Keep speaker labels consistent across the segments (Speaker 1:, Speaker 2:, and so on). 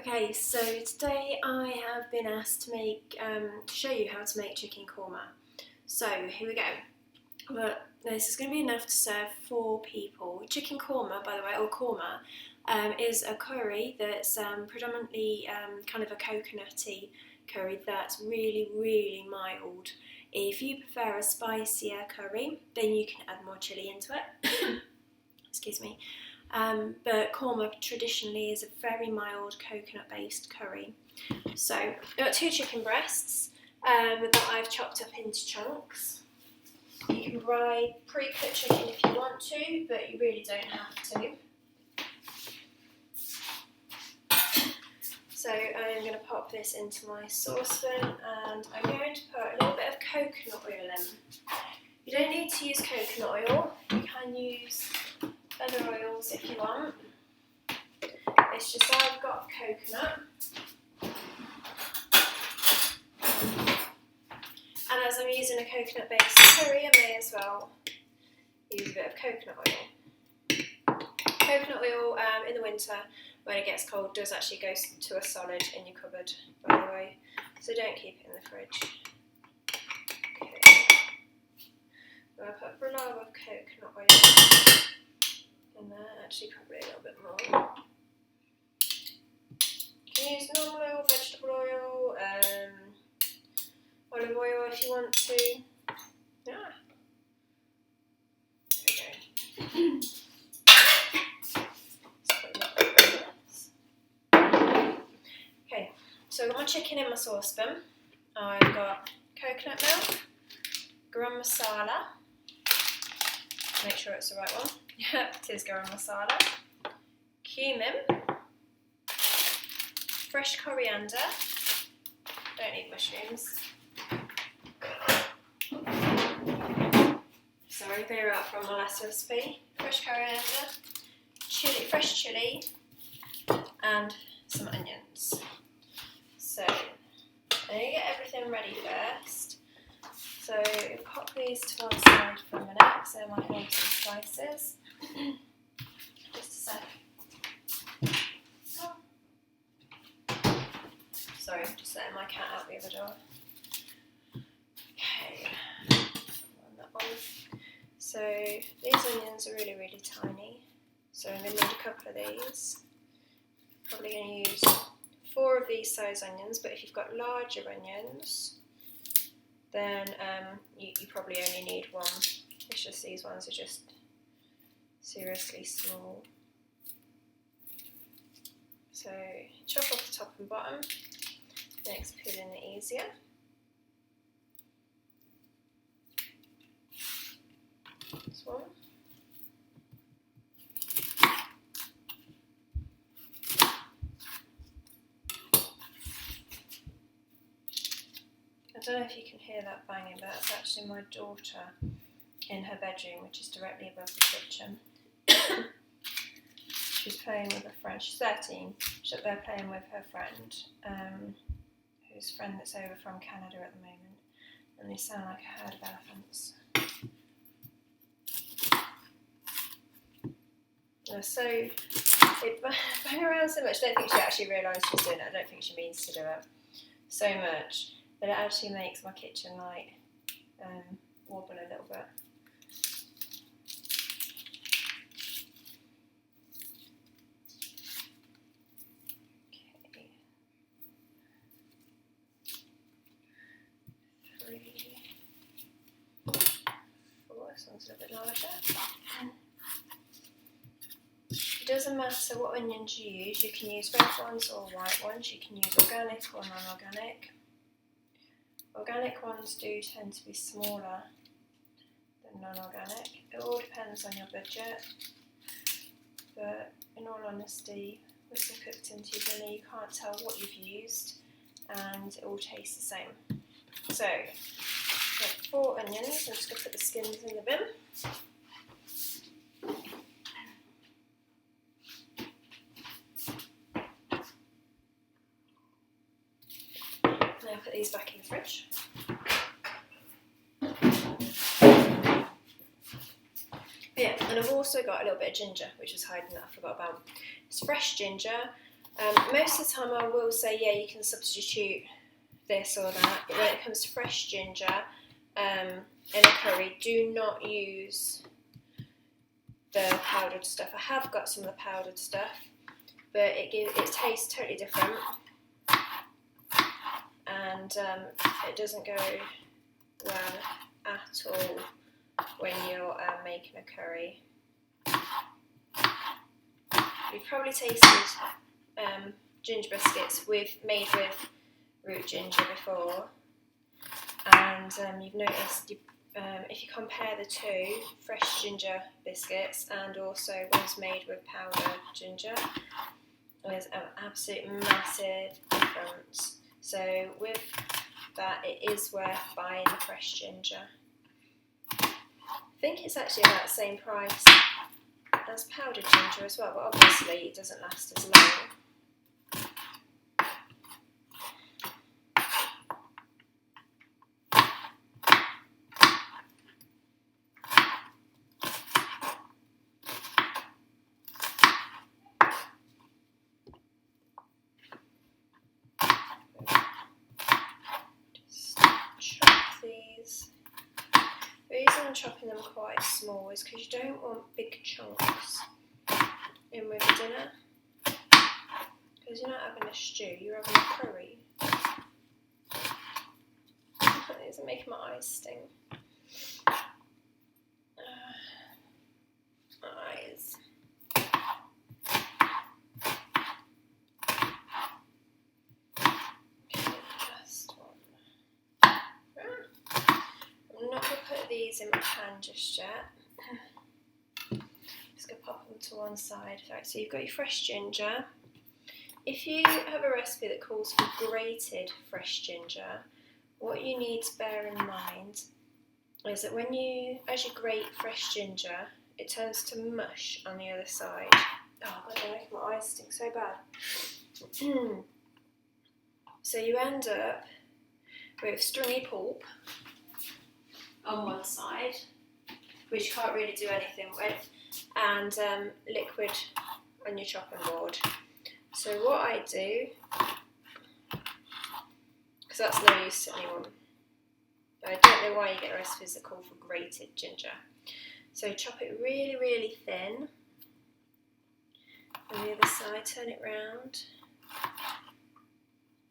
Speaker 1: Okay, so today I have been asked to show you how to make chicken korma. So here we go. Well, this is going to be enough to serve 4 people. Chicken korma, by the way, or korma, is a curry that's predominantly kind of a coconutty curry that's really, really mild. If you prefer a spicier curry, then you can add more chilli into it. Excuse me. But korma traditionally is a very mild coconut-based curry. So I've got 2 chicken breasts that I've chopped up into chunks. You can buy pre-cooked chicken if you want to, but you really don't have to. So I'm going to pop this into my saucepan and I'm going to put a little bit of coconut oil in. You don't need to use coconut oil, you can use other oils if you want. It's just I've got coconut. And as I'm using a coconut based curry, I may as well use a bit of coconut oil. Coconut oil in the winter, when it gets cold, does actually go to a solid in your cupboard, by the way, so don't keep it in the fridge. Okay. I'm going to put a blob of coconut oil in there, actually probably a little bit more. You can use normal oil, vegetable oil, olive oil if you want to. Yeah. There we go. Okay, so I've got my chicken in my saucepan. I've got coconut milk, garam masala. Make sure it's the right one. Yeah, it is garam masala. Cumin. Fresh coriander. Don't need mushrooms. Sorry, they're out from my last recipe. Fresh coriander, chili, fresh chili, and some onions. So I'm going to get everything ready first. So pop these to one side for a minute, so I might need some spices. Just a sec. Sorry, just letting my cat out the other door. Okay, on that one. So these onions are really, really tiny. So I'm going to need a couple of these. Probably going to use 4 of these size onions, but if you've got larger onions, then you probably only need 1. It's just these ones are just seriously small. So chop off the top and bottom, makes peeling it easier. This one. I don't know if you can hear that banging, but that's actually my daughter in her bedroom, which is directly above the kitchen. She's playing with a friend. She's 13. She's up there playing with her friend, whose friend that's over from Canada at the moment, and they sound like a herd of elephants. So they bang around so much. I don't think she actually realised she's doing it. I don't think she means to do it so much, but it actually makes my kitchen light wobble a little bit. Okay. 3, 4. This one's a little bit larger. It doesn't matter what onions you use. You can use red ones or white ones. You can use organic or non-organic. Organic ones do tend to be smaller than non-organic. It all depends on your budget, but in all honesty, once they're cooked into your dinner, you can't tell what you've used and it all tastes the same. So, got 4 onions. I'm just going to put the skins in the bin. Now put these back in the fridge. Yeah, and I've also got a little bit of ginger, which was hiding that I forgot about. It's fresh ginger. Most of the time I will say, yeah, you can substitute this or that, but when it comes to fresh ginger in a curry, do not use the powdered stuff. I have got some of the powdered stuff, but it tastes totally different, and it doesn't go well at all when you're making a curry. You've probably tasted ginger biscuits made with root ginger before, and you've noticed if you compare the two, fresh ginger biscuits and also ones made with powdered ginger, there's an absolute massive difference. So with that, it is worth buying the fresh ginger. I think it's actually about the same price as powdered ginger as well, but obviously it doesn't last as long. The reason I'm chopping them quite small is because you don't want big chunks in with the dinner, because you're not having a stew, you're having a curry. These are making my eyes sting. Eyes. I'm not going to put these in my pan just yet. Just going to pop them to one side. Right, so you've got your fresh ginger. If you have a recipe that calls for grated fresh ginger, what you need to bear in mind is that as you grate fresh ginger, it turns to mush on the other side. Oh God, they're making my eyes stink so bad. So you end up with stringy pulp on one side, which you can't really do anything with, and liquid on your chopping board. So what I do, because that's no use to anyone, I don't know why you get recipes that call for grated ginger. So chop it really, really thin. On the other side, turn it round.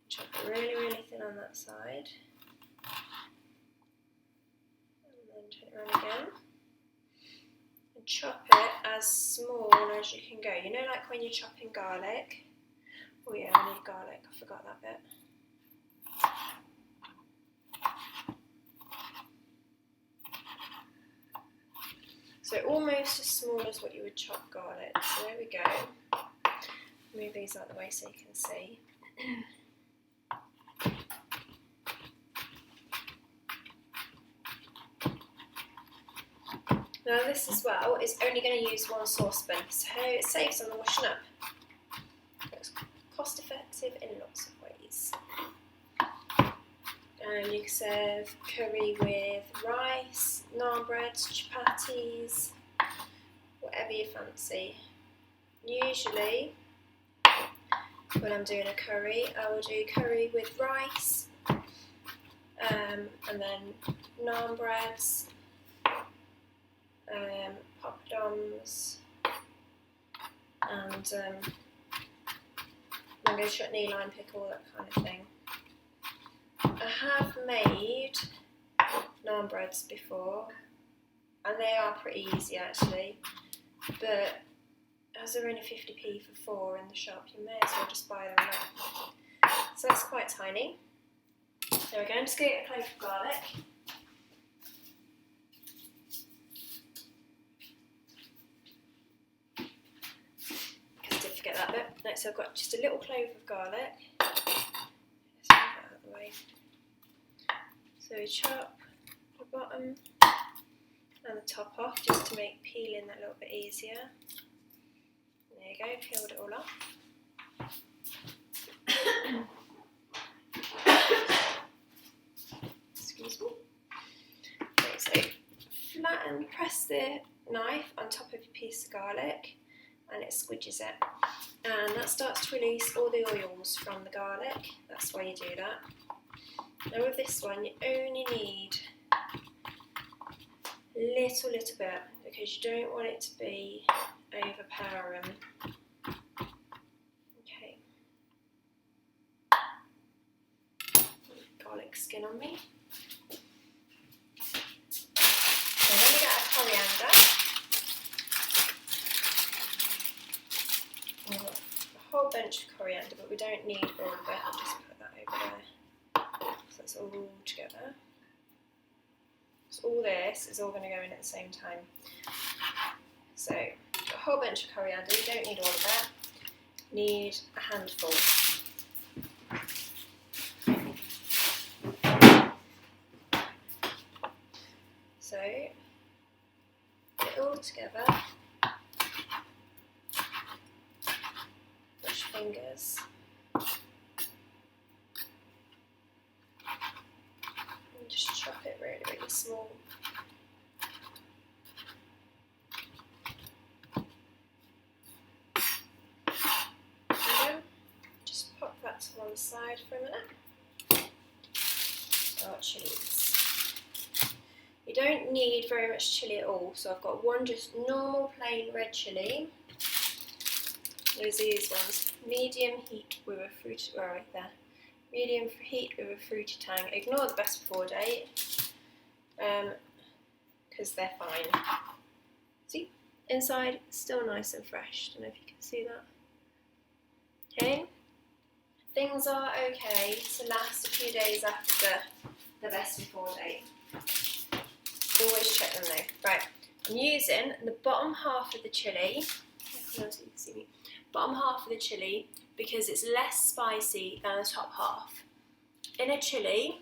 Speaker 1: Chop it really, really thin on that side. And then turn it around again. And chop it as small as you can go. You know, like when you're chopping garlic. Oh yeah, I need garlic, I forgot that bit. So almost as small as what you would chop garlic. So there we go. Move these out of the way so you can see. Now this as well is only going to use one saucepan, so it saves on the washing up. It's cost effective in lots of ways. And you can serve curry with rice, naan breads, chapatis, whatever you fancy. Usually, when I'm doing a curry, I will do curry with rice, and then naan breads, poppadoms, and mango chutney, lime pickle, that kind of thing. I have made naan breads before, and they are pretty easy actually, but as they're only 50p for 4 in the shop, you may as well just buy them now. So that's quite tiny. There we go, I'm just going to get a clove of garlic. Because I did forget that bit. Right, so I've got just a little clove of garlic. Just move that out of the way. So we chop the bottom and the top off just to make peeling that a little bit easier. There you go, peeled it all off. Excuse me. Okay, so press the knife on top of your piece of garlic and it squidges it. And that starts to release all the oils from the garlic. That's why you do that. Now with this one, you only need a little bit, because you don't want it to be overpowering. Okay. Garlic skin on me. So then we get our coriander. We've got a whole bunch of coriander, but we don't need all of it. I'll just put that over there. So it's all together. So all this is all going to go in at the same time. So a whole bunch of coriander. You don't need all of that. Need a handful. So put it all together. Push fingers. And just chop it really small. And then just pop that to one side for a minute. Our chilies. You don't need very much chili at all, so I've got one just normal plain red chili. There's these ones, medium heat with a fruity, right there. Medium heat with a fruity tang. Ignore the best before date, because they're fine. See, inside still nice and fresh. Don't know if you can see that. Okay, things are okay to last a few days after the best before date. Always check them though. Right, I'm using the bottom half of the chilli. So you can see me. Bottom half of the chilli because it's less spicy than the top half. In a chilli,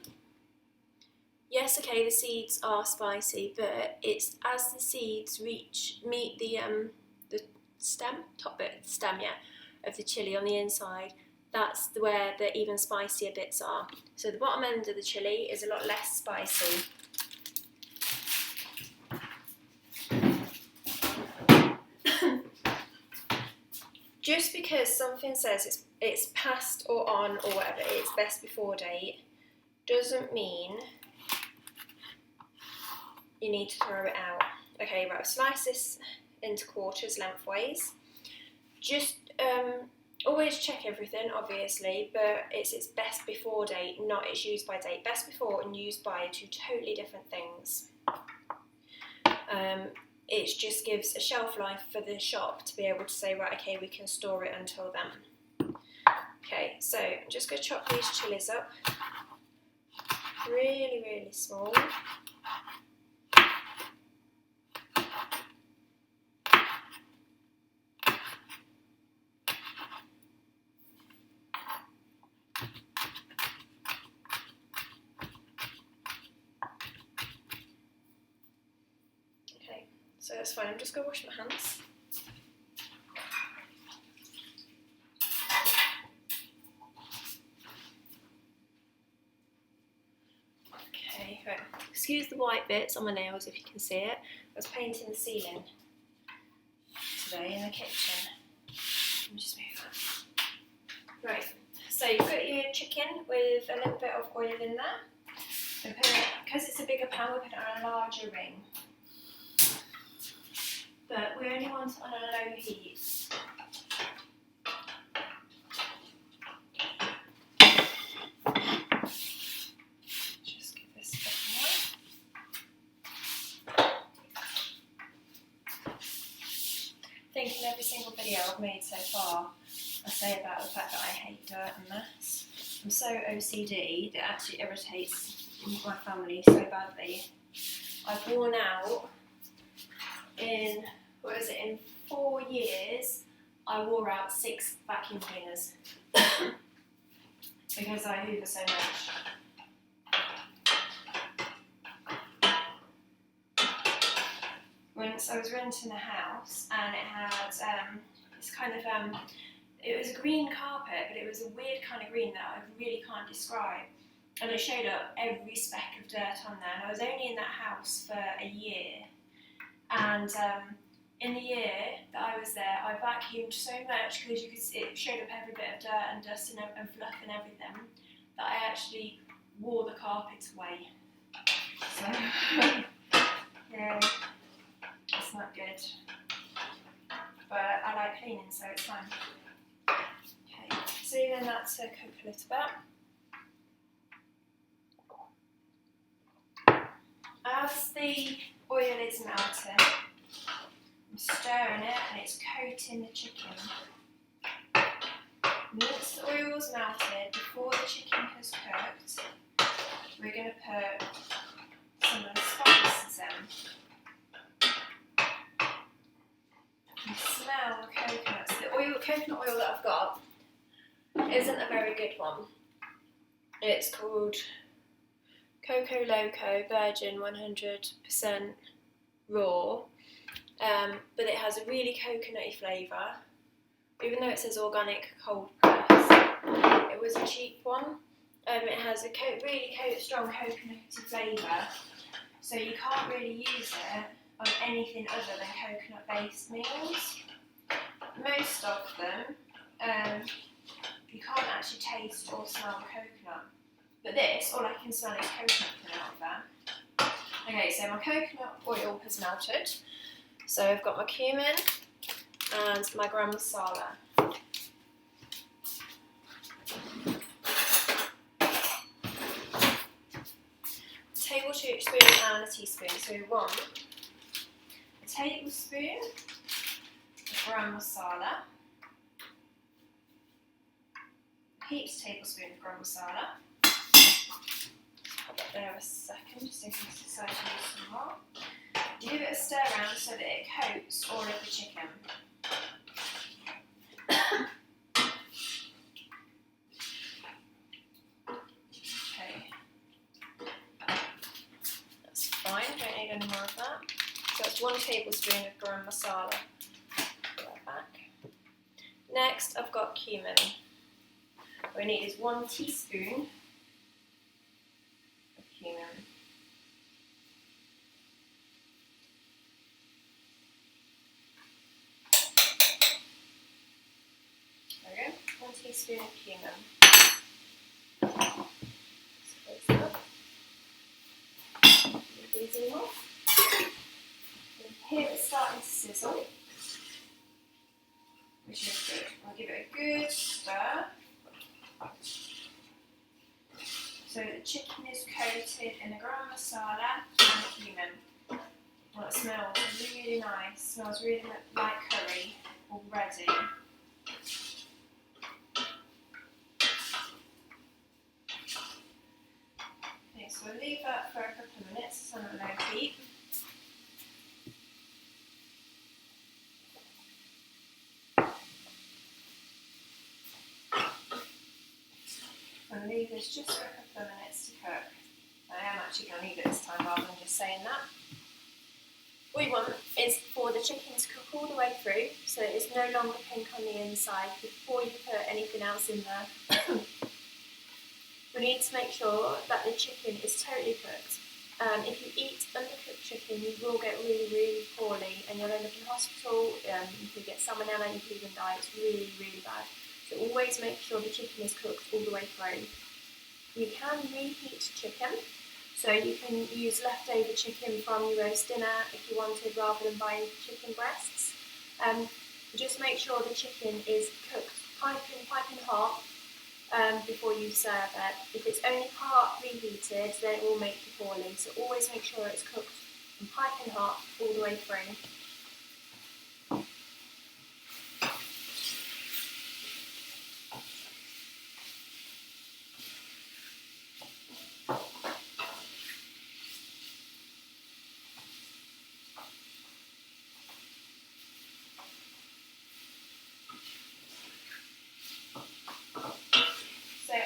Speaker 1: yes, okay, the seeds are spicy, but it's as the seeds meet the stem, top bit, stem, yeah, of the chilli on the inside. That's where the even spicier bits are. So the bottom end of the chilli is a lot less spicy. Just because something says it's past or on or whatever, it's best before date, doesn't mean you need to throw it out. Okay, right, slice this into quarters lengthways. Just always check everything, obviously, but it's its best before date, not its used by date. Best before and used by are two totally different things. It just gives a shelf life for the shop to be able to say, right, okay, we can store it until then. Okay, so I'm just going to chop these chilies up really small. So that's fine, I'm just going to wash my hands. Okay, right. Excuse the white bits on my nails if you can see it. I was painting the ceiling today in the kitchen. Let me just move that. Right, so you've got your chicken with a little bit of oil in there. And because it's a bigger pan, we'll put it on a larger ring. But we only want it on a low heat. Just give this a bit more. I think in every single video I've made so far, I say about the fact that I hate dirt and mess. I'm so OCD that it actually irritates my family so badly. I've worn out in 4 years, I wore out 6 vacuum cleaners because I hoover so much. Once I was renting a house and it had this kind of, it was a green carpet, but it was a weird kind of green that I really can't describe. And it showed up every speck of dirt on there. And I was only in that house for a year. And in the year that I was there, I vacuumed so much because it showed up every bit of dirt and dust and fluff and everything that I actually wore the carpets away. So, yeah, it's not good. But I like cleaning, so it's fine. Okay, so then that's to cook a little bit. As the oil is melting, I'm stirring it and it's coating the chicken. Once the oil's melted, before the chicken has cooked, we're going to put some of the spices in. You can smell the coconuts. The coconut oil that I've got isn't a very good one. It's called Coco Loco Virgin 100% raw, but it has a really coconutty flavour. Even though it says organic cold press, it was a cheap one. It has a really strong coconutty flavour, so you can't really use it on anything other than coconut based meals. Most of them, you can't actually taste or smell the coconut. But this, all I can smell is coconut coming out of that. Okay, so my coconut oil has melted. So I've got my cumin and my garam masala. A tablespoon and a teaspoon. So we want a tablespoon of garam masala, a heaped tablespoon of garam masala. Put that there a second, just in case you decide to use some more. You give it a stir around so that it coats all of the chicken. Okay, that's fine, don't need any more of that. So it's 1 tablespoon of garam masala. Put that back. Next, I've got cumin. What we need is 1 teaspoon of cumin. There we go, 1 teaspoon of cumin. Split it up. Leave these in off. Here it's starting to sizzle, which is good. I'll give it a good stir. So the chicken is coated in the garam masala and cumin. Well, it smells really nice. It smells really like curry already. Okay, so we'll leave that for a couple of minutes. It's on a low heat. And leave this just for a couple of minutes to cook. I am actually going to leave it this time rather than just saying that. What we want is for the chicken to cook all the way through, so that it's no longer pink on the inside before you put anything else in there. We need to make sure that the chicken is totally cooked. If you eat undercooked chicken, you will get really, really poorly, and you'll end up in hospital. You could get salmonella, you could even die. It's really, really bad. So always make sure the chicken is cooked all the way through. You can reheat chicken, so you can use leftover chicken from your roast dinner if you wanted, rather than buying chicken breasts. Just make sure the chicken is cooked piping hot before you serve it. If it's only part reheated, then it will make you poorly. So always make sure it's cooked and piping hot all the way through.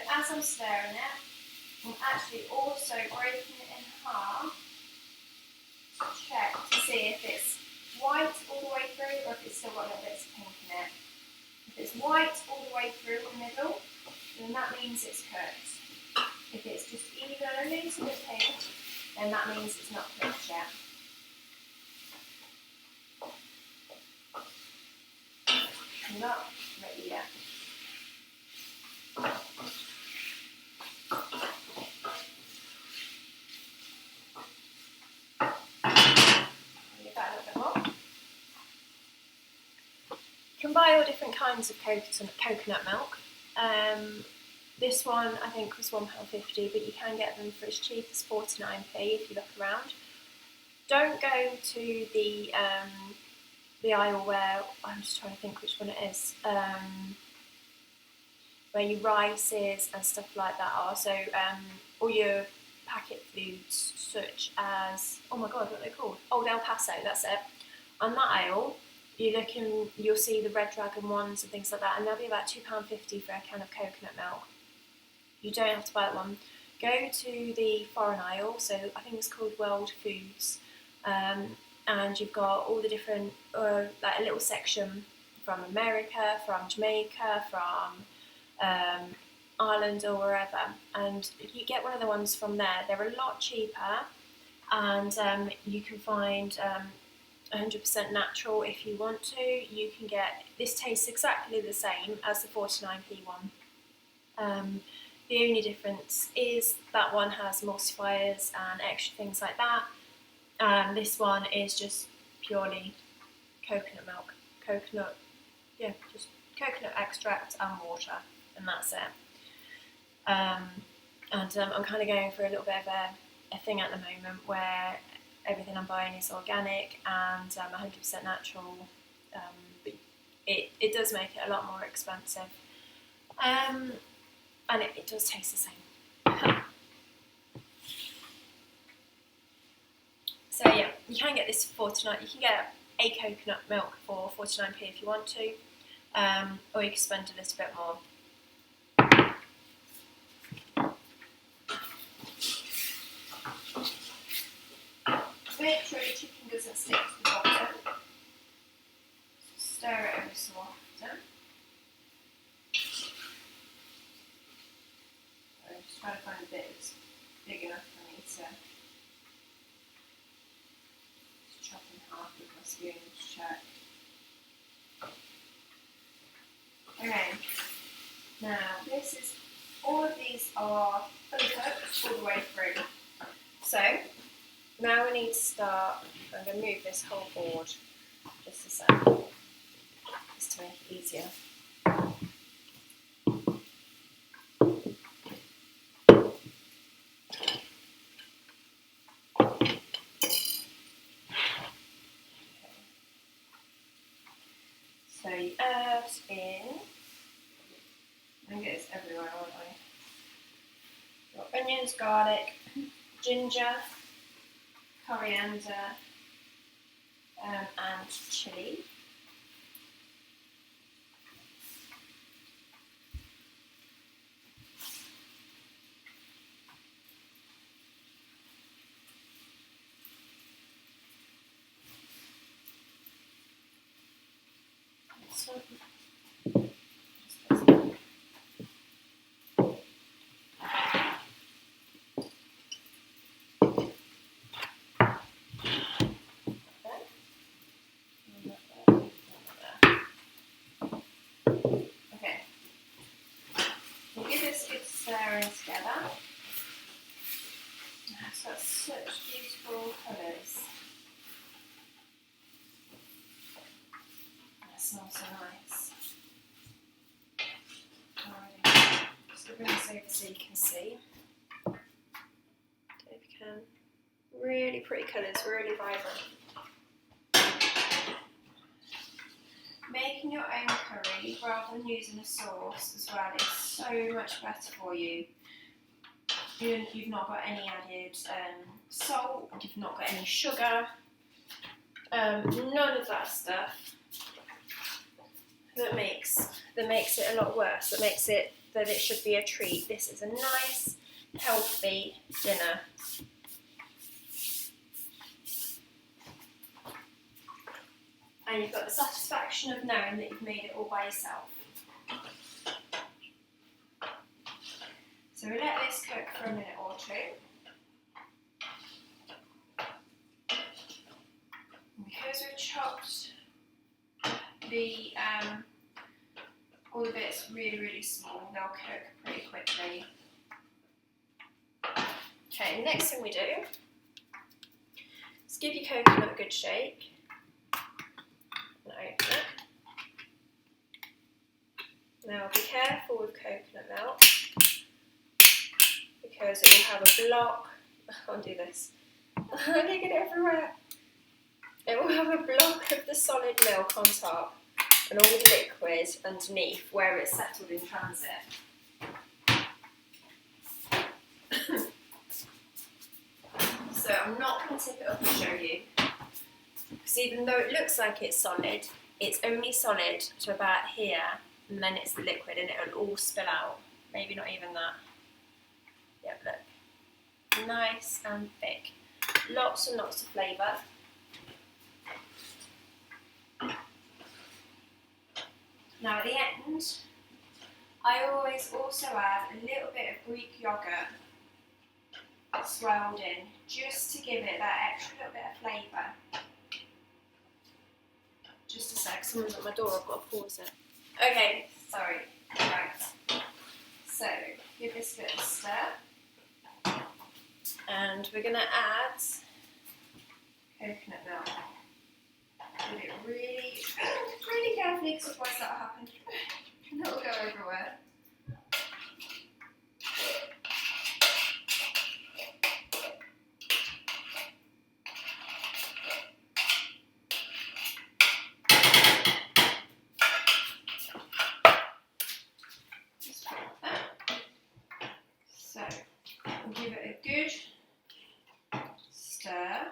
Speaker 1: As I'm stirring it, I'm actually also breaking it in half to check to see if it's white all the way through or if it's still got little bits of pink in it. If it's white all the way through the middle, then that means it's cooked. If it's just either a little bit pink, then that means it's not cooked yet. not ready yet. Give that a little bit more. You can buy all different kinds of coconut milk. This one I think was £1.50, but you can get them for as cheap as 49p if you look around. Don't go to the aisle where, I'm just trying to think which one it is, where your rices and stuff like that are. So all your packet foods such as, oh my god, what are they called? Old El Paso, that's it. On that aisle, you'll see the Red Dragon ones and things like that, and they'll be about £2.50 for a can of coconut milk. You don't have to buy that one. Go to the foreign aisle, so I think it's called World Foods, and you've got all the different, like a little section from America, from Jamaica, from Ireland or wherever, and you get one of the ones from there. They're a lot cheaper, and you can find 100% natural if you want to. You can get, this tastes exactly the same as the 49p one. The only difference is that one has emulsifiers and extra things like that. This one is just purely coconut milk, just coconut extract and water, and that's it. I'm kind of going for a little bit of a thing at the moment where everything I'm buying is organic and 100% natural, but it does make it a lot more expensive, and it does taste the same. So yeah, you can get this for 49. You can get a coconut milk for 49p if you want to, or you can spend a little bit more. Make sure your chicken doesn't stick to the bottom. Stir it ever so often. I'm just trying to find a bit that's big enough for me to chop in half with my spoon to check. Okay, now all of these are fully cooked all the way through. So now we need to start. I'm going to move this whole board just a sec, just to make it easier. So you add in, I think it's everywhere, aren't I? Got onions, garlic, ginger, coriander, and chilli. Okay, we'll give this a good stirring together. It's got such beautiful colours. That smells so nice. Alright, just bring this over so you can see. Don't know if you can. Really pretty colours, really vibrant. Making your own curry rather than using a sauce as well is so much better for you. You've not got any added salt, you've not got any sugar, none of that stuff that makes it a lot worse, that makes it that it should be a treat. This is a nice, healthy dinner. And you've got the satisfaction of knowing that you've made it all by yourself. So we let this cook for a minute or two. And because we've chopped the all the bits really, really small, they'll cook pretty quickly. Okay, next thing we do is give your coconut a good shake and open it. Now be careful with coconut milk because it will have a block. I can't do this. I get it everywhere. It will have a block of the solid milk on top and all the liquid underneath where it's settled in transit. So I'm not going to tip it up and show you, because even though it looks like it's solid, it's only solid to about here, and then it's the liquid and it'll all spill out. Maybe not even that. Yep, look. Nice and thick. Lots and lots of flavour. Now at the end, I always also add a little bit of Greek yoghurt swirled in, just to give it that extra little bit of flavour. Just a sec, someone's at my door, I've got to pause it. Okay, sorry, right. So, give this a bit of a stir. And we're going to add coconut milk. Do it really, really carefully, because otherwise that'll happen. It'll go everywhere. So, we'll give it a good stir.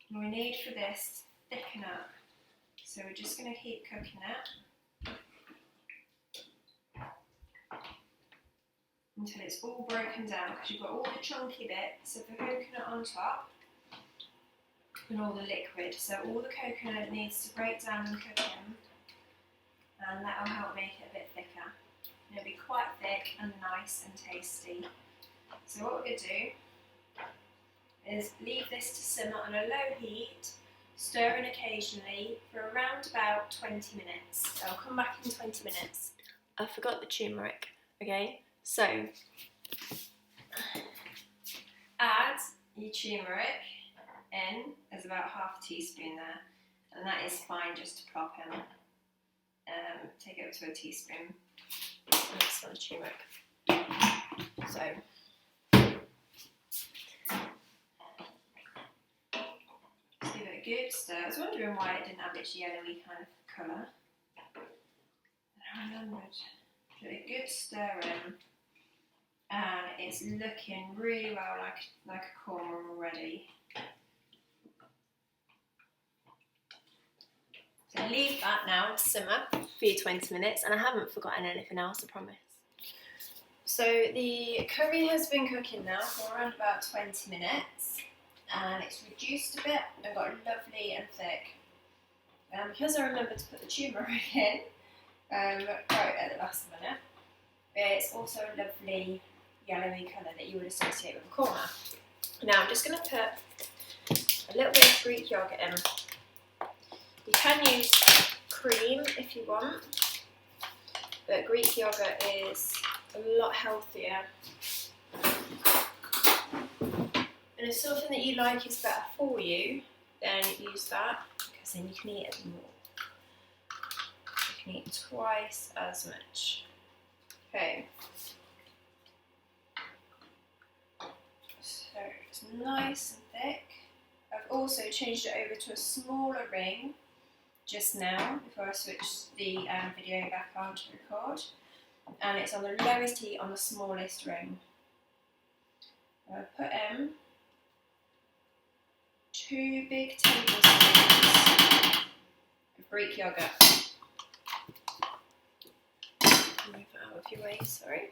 Speaker 1: And we need for this to thicken up. So we're just going to keep cooking it until it's all broken down, because you've got all the chunky bits of the coconut on top and all the liquid. So all the coconut needs to break down and cook in, and that will help make it a bit thicker. It'll be quite thick and nice and tasty. So what we're going to do is leave this to simmer on a low heat, stirring occasionally for around about 20 minutes. I'll come back in 20 minutes. I forgot the turmeric, okay? So, add your turmeric in. There's about half a teaspoon there, and that is fine just to plop in. Take it up to a teaspoon. Next one, turmeric. So, give it a good stir. I was wondering why it didn't have its yellowy kind of colour. And I remembered. Give it a good stir in, and it's looking really well like a korma already. So leave that now to simmer for your 20 minutes, and I haven't forgotten anything else, I promise. So the curry has been cooking now for around about 20 minutes. And it's reduced a bit and got lovely and thick. Because I remembered to put the turmeric in right at the last minute, it's also a lovely yellowy colour that you would associate with a korma. Now I'm just going to put a little bit of Greek yoghurt in. You can use cream if you want, but Greek yoghurt is a lot healthier. And if something that you like is better for you, then use that, because then you can eat it more. You can eat twice as much. Okay. So it's nice and thick. I've also changed it over to a smaller ring just now, before I switched the video back on to record. And it's on the lowest heat on the smallest ring. I'll put in 2 big tablespoons of Greek yoghurt. Move it out of your way, sorry.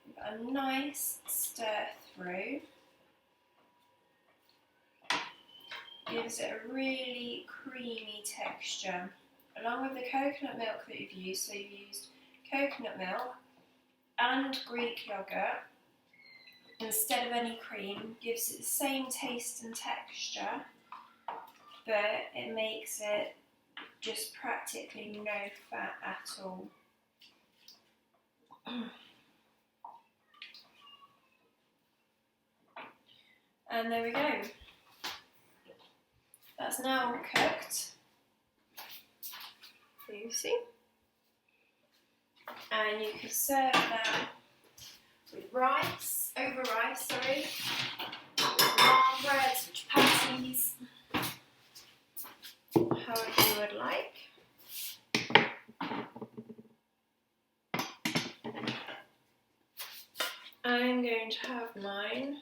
Speaker 1: We've got a nice stir through. Gives it a really creamy texture, along with the coconut milk that you've used. So you've used coconut milk and Greek yoghurt instead of any cream. Gives it the same taste and texture, but it makes it just practically no fat at all. And there we go. That's now cooked. You see? And you can serve that with rice, over rice, sorry, naan breads, chapatis, however you would like. I'm going to have mine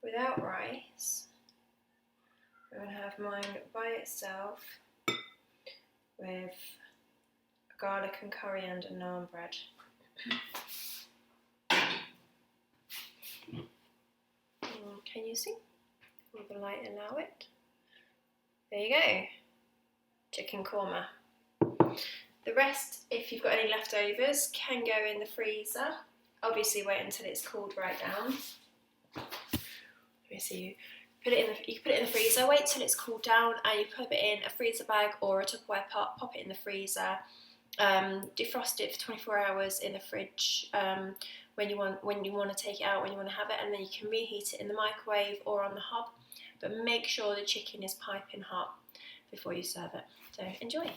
Speaker 1: without rice. I'm going to have mine by itself with garlic and coriander naan bread. Can you see? Will the light allow it? There you go. Chicken korma. The rest, if you've got any leftovers, can go in the freezer. Obviously wait until it's cooled right down. Let me see. You can put it in the freezer, wait till it's cooled down, and you put it in a freezer bag or a Tupperware pot, pop it in the freezer. Defrost it for 24 hours in the fridge when you want to take it out, when you want to have it, and then you can reheat it in the microwave or on the hob. But make sure the chicken is piping hot before you serve it. So enjoy.